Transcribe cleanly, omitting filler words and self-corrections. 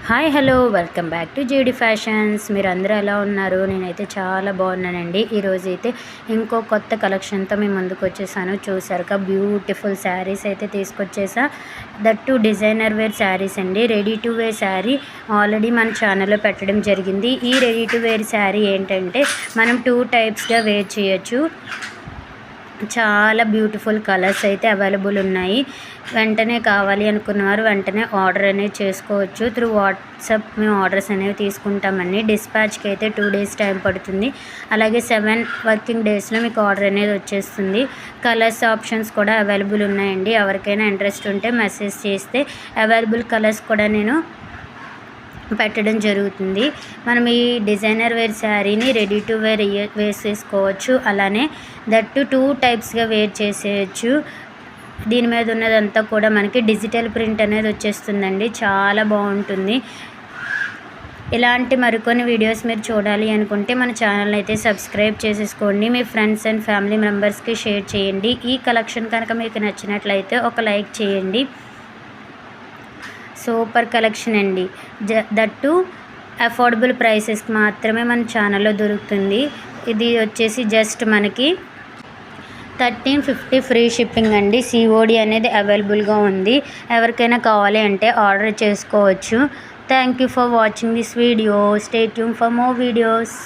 Hi hello welcome back to JD fashions. మీరు అందరూ ఎలా ఉన్నారు? నేనైతే చాలా బాగున్నానండి. ఈరోజు అయితే ఇంకో కొత్త కలెక్షన్తో మేము ముందుకు వచ్చేసాను. చూసారుగా బ్యూటిఫుల్ శారీస్ అయితే తీసుకొచ్చేసా. That too designer wear saris అండి. Ready to wear sari already మన ఛానల్లో పెట్టడం జరిగింది. ఈ రెడీ టు వేర్ శారీ ఏంటంటే మనం 2 టైప్స్గా వేర్ చేయొచ్చు. చాలా బ్యూటిఫుల్ కలర్స్ అయితే అవైలబుల్ ఉన్నాయి. వెంటనే కావాలి అనుకున్నవారు వెంటనే ఆర్డర్ అనేది చేసుకోవచ్చు. త్రూ వాట్సాప్ మేము ఆర్డర్స్ అనేవి తీసుకుంటామండి. డిస్పాచ్కి అయితే 2 డేస్ టైం పడుతుంది. అలాగే 7 వర్కింగ్ డేస్లో మీకు ఆర్డర్ అనేది వచ్చేస్తుంది. కలర్స్ ఆప్షన్స్ కూడా అవైలబుల్ ఉన్నాయండి. ఎవరికైనా ఇంట్రెస్ట్ ఉంటే మెసేజ్ చేస్తే అవైలబుల్ కలర్స్ కూడా నేను పెట్టడం జరుగుతుంది. మనం ఈ డిజైనర్ వేర్ శారీని రెడీ టు వేర్ వేసేసుకోవచ్చు. అలానే దట్టు 2 టైప్స్గా వేర్ చేసేయచ్చు. దీని మీద ఉన్నదంతా కూడా మనకి డిజిటల్ ప్రింట్ అనేది వచ్చేస్తుందండి. చాలా బాగుంటుంది. ఇలాంటి మరికొన్ని వీడియోస్ మీరు చూడాలి అనుకుంటే మన ఛానల్ అయితే సబ్స్క్రైబ్ చేసేసుకోండి. మీ ఫ్రెండ్స్ అండ్ ఫ్యామిలీ మెంబర్స్కి షేర్ చేయండి. ఈ కలెక్షన్ కనుక మీకు నచ్చినట్లయితే ఒక లైక్ చేయండి. సూపర్ కలెక్షన్ అండి. దట్టు అఫోర్డబుల్ ప్రైసెస్కి మాత్రమే మన ఛానల్లో దొరుకుతుంది. ఇది వచ్చేసి జస్ట్ మనకి 1350 ఫ్రీ షిప్పింగ్ అండి. COD అనేది అవైలబుల్గా ఉంది. ఎవరికైనా కావాలి అంటే ఆర్డర్ చేసుకోవచ్చు. Thank you for watching this video. Stay tune for more videos.